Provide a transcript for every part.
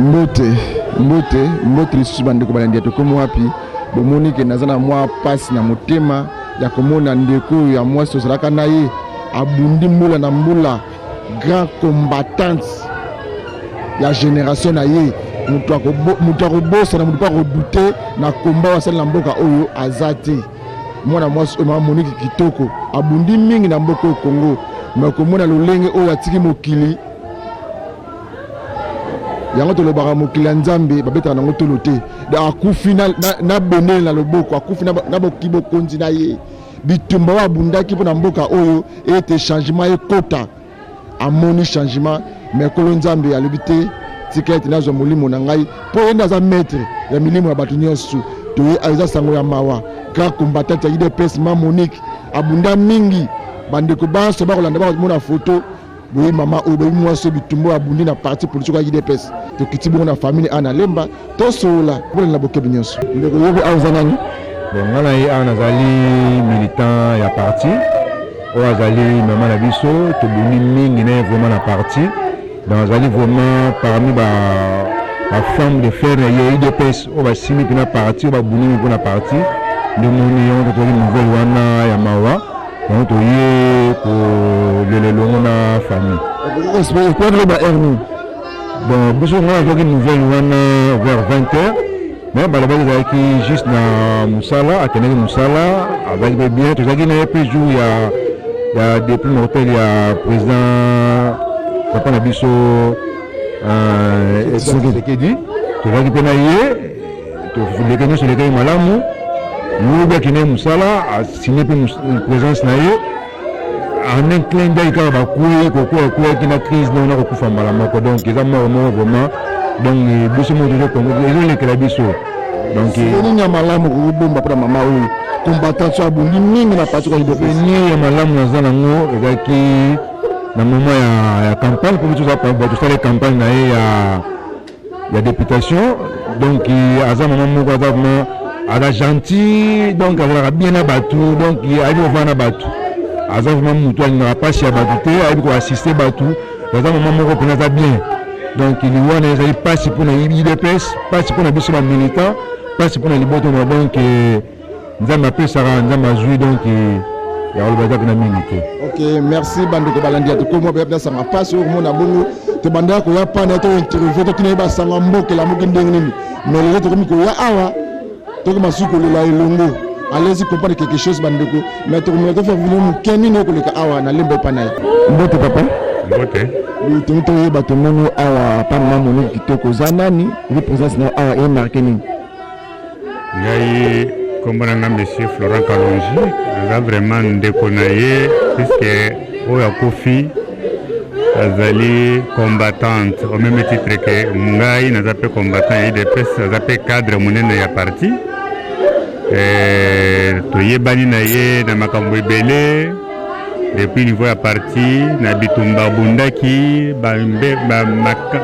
mbote lisusu bandeko balandi tokomo wapi bomoni ke nazana mwa passe na motema ya komona ndeko ya mwasi ozalaka na ye abundi mbula na mbula grand combattante ya génération na ye mutu akobosa na mutu pa kodute na komba wasali na mboka oyo aza te mwana mwasi oyo Monique kitoko abundi mingi na mboka oyo Congo me komona lolenge oyo atiki mokili yango tolobaka mokili ya Nzambe babetaka nango tolo te akufi na bonele na loboko akufi na bokibo konzi na ye bitumba wa abundaki mpo na mboka oyo ete changement ekota amoni changement me kolo Nzambe alobi te tika ete nazwa molimo na ngai mpo ye nde aza maître ya milimo ya bato nyonso toye eza sango ya mawa grand combattant ya UDPS Monique abunda mingi bandeko banso bakolanda bakomona foto boye mama oyo boye mwasi bitumba abundi na parti politique ya UDPS tokiti bongo na famille ana lemba tosola mpona na bokebi nyonso ndeko yobe aza nani bon ngana ye ana azali militant ya parti oyo azali mama na biso tobundi mingi na vraiment na parti donc azali vraiment parmi ba femme de fer ya UDPS oyo basimi mpena parti oyo babundi mpona parti nde moni yango totoki nouvelle wana ya mawa donc toye kolelelongo na famille bon biso ngana toki nouvelle wana vers 20h mais balabaki ezalaki juste na mosala akendaki mosala azalaki mpe bien tozalaki na ye mpe jour ya depuis mortel ya président papa na biso Tshisekedi tozalaki mpe na ye toleke nyonso elekaki malamu lobi akende mosala asigne mpe présence na ye en un clin d'œil kaka bakweyaki na crise donc na kokufa mbala moko donc eza moko vraiment donc biso moko ezolekela biso donc nini ya malamu kobomba mpona mama oyo combattant so abundi mingi na parti nini ya malamu naza nango ezalaki na moment ya campagne mpo biso tosala campagne na ye ya députation donc aza mama moko aza vraiment aza gentil donc azalaka bien na bato donc ayebi kovanda na bato aza vraiment mutu alingaka mpasi ya bato te ayebi koassiste bato aza mama moko mpena aza bien donc liwana ezali mpasi mpona UDPS mpasi mpona biso bamilitant mpasi mpona liboto na donc Nzambe apesaka Nzambe azwi donc yakoloba eza mpena mingi te. Ok, merci bandeko balandi ya tokomo mpe nasanga mpasi oyo komona bongo tobandaka koya pana to interview tokina ye basanga mbokela moki ndenge nini mais lelo tokomi koya awa tokomi suki kolela elongo allez-y comprendre quelque chose bandeko mais tokomi tofa vino moke nini okoleka awa na lembo epana ye mbote papa mbote tomi toyeba tomoni awa pama Monique kitoko oza nani epi présence na awa emarke nini ngai kombo na nga monsieur Florent Kalonji aza vraiment ndeko na ye puisque oyo akufi azali combattante au même titre que ngai naza mpe combattant ya UDPS aza mpe cadre monene ya parti toyebani na ye na makambo ebele depuis niveau ya parti na bitumba abundaki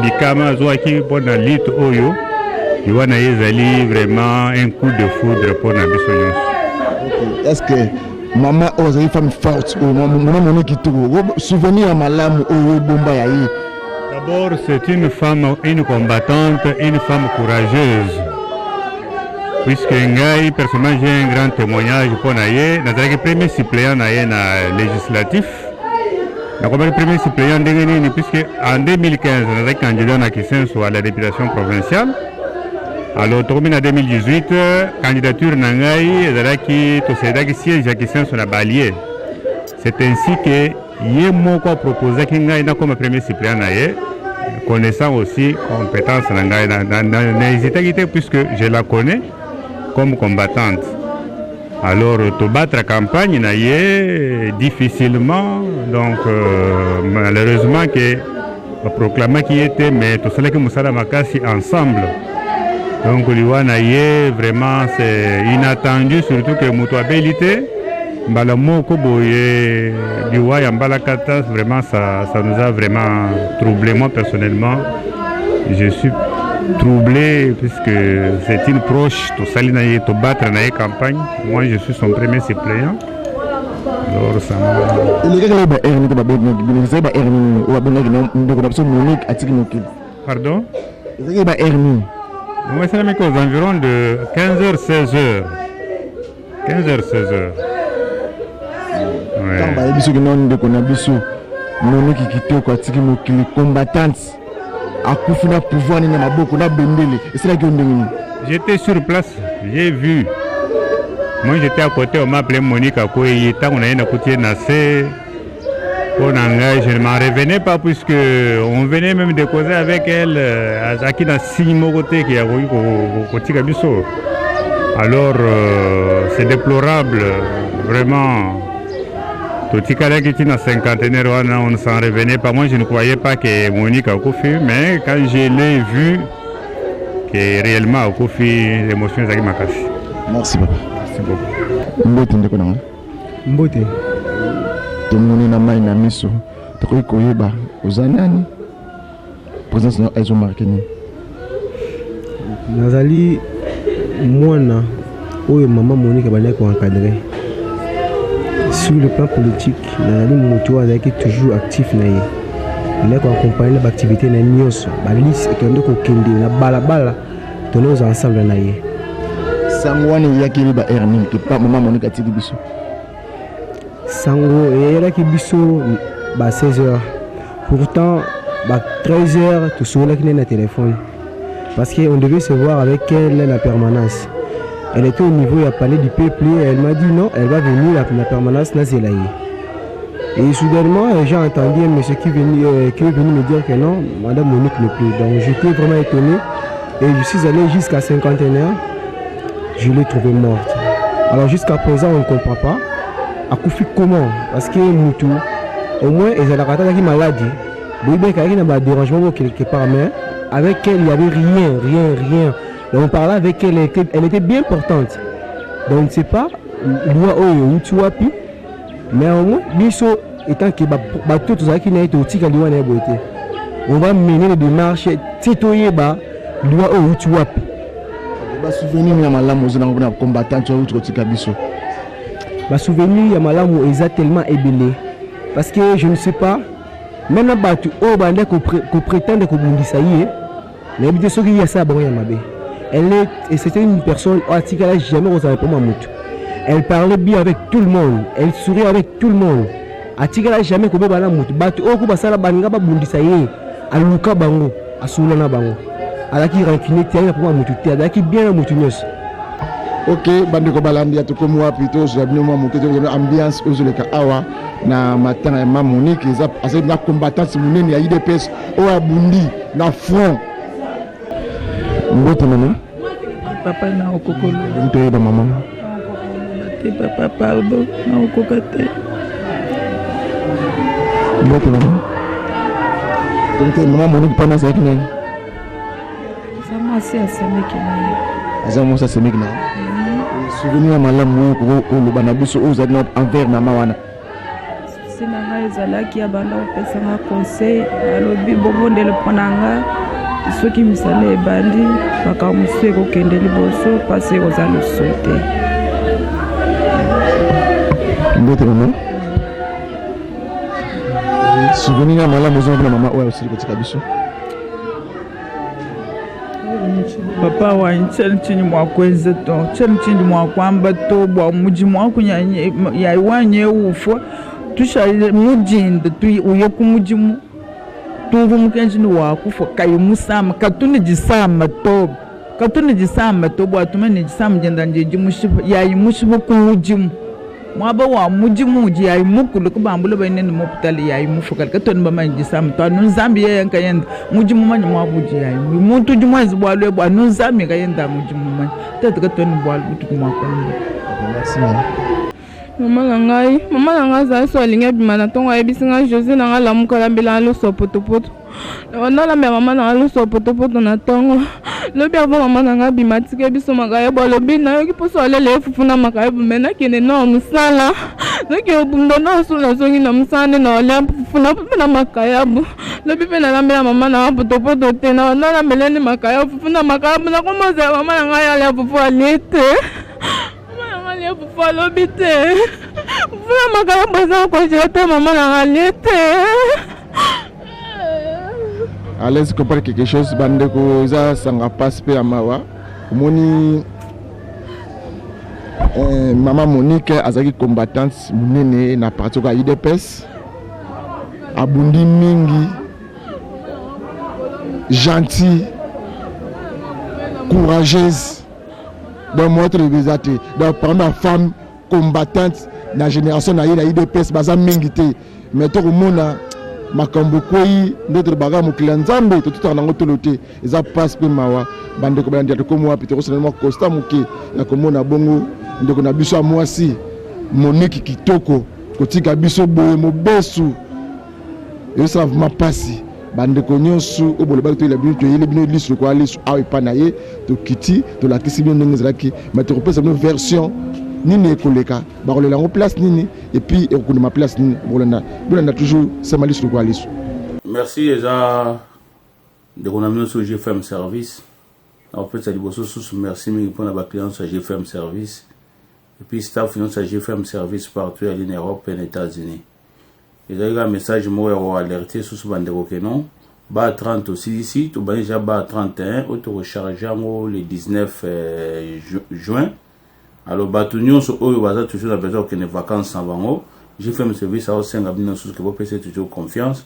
bikama azwaki mpona lutte oyo liwana ye ezali vraiment un coup de foudre mpona biso nyonso. Est-ce que mama oyo azali femme forte mama Monique kitoko souvenir ya malamu oyo bomba ya ye? D'abord c'est une femme, une combattante, une femme courageuse puisque ngai personnellement j'ai un grand témoignage mpona ye nazalaki premier suppléant na ye na législatif nakomaki premier suppléant ndenge nini puisque en 2015 nazalaki candidat na Kisenso à la députation provinciale. Alors tokomi na 2018 candidature na ngai ezalaki tosedaki siège ya Kisenso na Balier. C'est ainsi que ye moko aproposaki ngai nakoma premier suppléant na ye connaissant aussi compétence na ngai n'hésitaki te puisque je la connais comme combattante. Alors tobattre campagne na ye difficilement donc malheureusement que proclamé qui était mais tosalaki mosala makasi ensemble. Donc liwana ye vraiment c'est inattendu surtout que moto abelité mbala moko boye liwa ya mbala kata vraiment ça nous a vraiment troublé. Moi personnellement je suis troublé puisque c'est une proche to salina ye to battre na ye campagne. Moi je suis son premier suppléant. Alors ça Pardon? ezaki ba hernie Moi, c'est aux environs de 15h, 16h. 15h, 16h. Quand on a dit que non, on a dit Monique Kitoko atiki mokili combattante akufi na pouvoir ni na maboko na bendele. C'est là que on J'étais sur place, j'ai vu. Moi, j'étais à côté, on m'a appelé Monique Akoye. Tant qu'on a une côté nassé, je ne m'en revenais pas puisque on venait même de causer avec elle à qui dans 6 mois côté qui a eu côté Kabiso. Alors c'est déplorable, vraiment. Tout ce qui est dans cinquantenaire, on ne s'en revenait pas. Moi, je ne croyais pas que Monique a Kofi, mais quand je l'ai vu, que réellement a Kofi, l'émotion est m'a cassé. Merci papa. Merci beaucoup. Mbote ndeko na Mbote. Tomoni na mai na miso. Tokoki koyeba ozanani. Présence na ezo marqué ni. Nazali mwana oyo maman Monique bana ko encadrer. Sur le plan politique, nazali moto azaki toujours actif na ye. Il ko accompagner l'activité na nyonso. Ba liste ekende ko kende na balabala tono ensemble na ye. Sangwani yaki ba hernie que pas maman Monique atiki biso. Sango eyelaki biso ba 16h. Pourtant ba 13h tout sur na téléphone. Parce qu'on devait se voir avec elle la permanence. Elle était au niveau du palais du peuple et elle m'a dit non, elle va venir la permanence na Zelaye. Et soudainement, j'ai entendu un monsieur qui est venu me dire que non, madame Monique ne plus. Donc j'étais vraiment étonné et je suis allé jusqu'à 51 ans. Je l'ai trouvée morte. Alors jusqu'à présent, on ne comprend pas. À Koufi comment? Parce que Moutou, au moins, ils ont la maladie. Il y a un dérangement quelque part, mais avec elle, il n'y avait rien. Donc on parlait avec elle, elle était bien portante. Donc on ne sait pas, mais au moins, Bisso, étant que tout ça qui n'a été au tic à l'ouane, on va mener les démarches, titoyer bas, l'ouane au Tuapi. Ba souvenir ya malamu zina ngona combattant au tika biso. Ba souvenir ya malamu est tellement ébélé parce que je ne sais pas même na batu o bande ko prétendre ko bundisa yé mais bité soki ya ça bon ya mabe. Elle est et c'était une personne atika la jamais osé pour mamutu. Elle parlait bien avec tout le monde, elle souriait avec tout le monde. Atika la jamais ko beba na mutu batu o ko basala banga ba bundisa yé aluka bango asula na bango. Alaki rancune tiana pour mutu alaki bien mutu nyos. OK, bande ko balandi atukomu wapi to so abino mo mutu to ambiance ozoleka awa na matin ya Monique eza asa na combattante munene ya IDPS o abundi na front. Mbote maman. Papa na okokolo. Ntoye ba maman. Te papa pardon na okokate. Mbote maman. Donc maman Monique pendant ça kinani. C'est à Sémékina. Azamo ça Sémékina. Souvenir malamu ko lo banabiso ozali envers na mawana. Sinanga ezalaki ya banda opesanga conseil alobi bobondele ponanga soki misala ebandi bakamusu ekokende liboso pasi ekozala sote. Mbote mama. Souvenir malamu ozali na mama oyo osili kotika biso. Papa wa nchini chini mwa kweze to chini chini mwa kwamba to bwa muji mwa kunyanye ya wanye ufo tusha mujinde tu uye kumujimu tuvu mkenjini wa kufo kayimusama katuni jisama to bwa tumene jisama jenda njeji mushifu ya mushifu kumujimu mwaba wa mujimu ji ya mukulu kubambula bainene mopitali ya mufukali katoni bama jisama to anunzambi yenka yenda mujimu manya mwabuji ya muntu jumwezi bwalwe bwa nunzambi ka yenda mujimu manya tete katoni bwalwe butu mwakwanda. Merci maman. Mama nanga za so alinga bimana tonga ebisinga José nanga lamuka la bila lo so potopoto. Ona la mama nanga lo so potopoto na tongo. Lobi avo mama nanga bimatike biso makaya bo lobi na yo kiposo alele fufuna makaya bumena kene no musala. Noki obundo na so na zongi na musane na ole fufuna na makaya bu. Lobi pena la mama nanga potopoto te na ona la melene makaya fufuna makaya na komoza mama nanga ya le fufu alete. Pour l'obité, vraiment quand on maman n'a à l'aise comprendre quelque chose bandeko za sanga passe pe amawa moni maman Monique azaki combattante munene na parti ka IDPS abundi mingi gentil courageuse dans notre visité donc parmi femme combattante la génération na IDPS baza mingi te mais to mona makambo kwei notre baga mokila nzambe to tutana ngo tolote eza passe pe mawa bandeko bandi to komo wapi to seulement Costa Muke ya komona bongo ndeko na biso mwasi Monique kitoko kotika biso boye mobesu yo ça va passer bandeko nyonso obolo ba to ile bino to ile bino lisu ko alisu aw ipanaye to kiti to la kisi bino ngeza ki mais to repose une version nini ekoleka bakolela ngo place nini et puis ekuna ma place nini bolanda toujours ça mali sur quoi lisu. Merci déjà de qu'on sur GFM service en fait ça dit bosso sous merci mais pour la client sur GFM service et puis staff finance GFM service partout à l'Europe et les États-Unis. Et j'ai un message moi alerté sur ce bandero que non bas 30 aussi ici tout bas déjà bas 31 auto recharger le 19 juin. Alors batunion sur eux baza toujours la besoin que les vacances en vango j'ai fait mon service à 5 abino sous que vous payez toujours confiance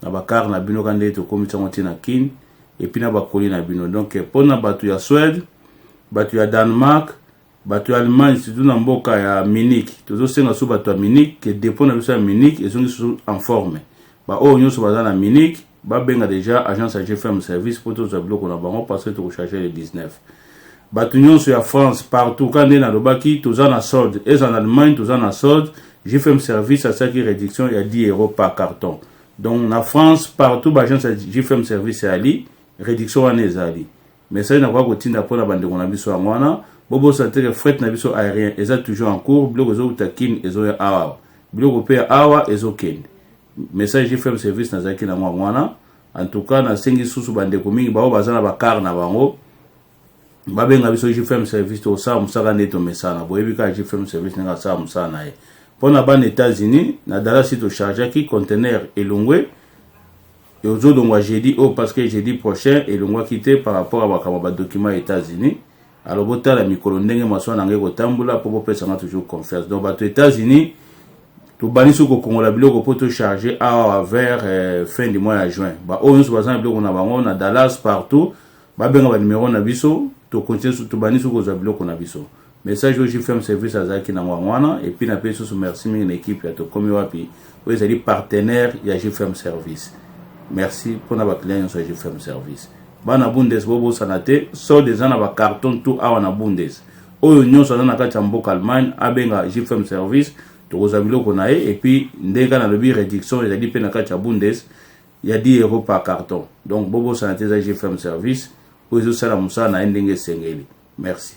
na bakar na bino kande to komita moti na kin et puis na bakoli na bino donc pour na batu ya Suède batu ya Danemark batu ya Allemagne surtout na mboka ya Munich toujours senga sous batu ya Munich que dépôt na biso ya Munich ils sont sous en forme ba o nyo so baza na Munich ba benga déjà agence à GFM service pour tous les blocs na bango parce que to recharger le 19 Batunion sur la France, partout, quand on est dans le baki, tous en solde. Et en Allemagne, tous en solde. J'ai fait un service à chaque réduction, il y a 10 € par carton. Donc, en France, partout, j'ai fait un service à Ali, réduction en Ezali. Mais ça, il n'y a pas de temps pour la bande de Gonabiso à Mwana. Bobo santé que fret nabiso aérien, ils sont toujours en cours. Bloc aux takin, ils ont awa. Bloc au pays awa, ils ont ken. Mais ça, j'ai fait un service dans Zaki na Mwana. En tout cas, dans 5 sous bande de Komi, bao bazana bakar na bango. Babenga biso GFM service to sa musaka neto mesana boyebi ka GFM service nga sa musana e pona ban États-Unis na dala site charger qui conteneur elongwe et ozo dongwa jeudi parce que jeudi prochain elongwa quitter par rapport à bakama document États-Unis alors bota la mikolo ndenge maso na ngeko tambula po pesa nga toujours confiance donc bato États-Unis to bani soko kongola biloko po to charger vers fin du mois de juin ba on se bazana biloko na bango na Dallas partout ba benga ba numéro na biso to continuer sur to bani soko za biloko na biso message au GFM service azaki na mwana et puis na peso so merci min équipe ya to komi wapi vous allez partenaire ya GFM service merci pour na ba client sur GFM service bana bundes bobo sanate so des ana ba carton tout awa na bundes oyo nyonso na kati ya mboka Allemagne abenga GFM service to ko za biloko na et puis ndenga na lobi réduction ezali pe na kati ya bundes il y a 10 € par carton donc bobo sanate za GFM service oyo sala musana ndenge sengeli merci.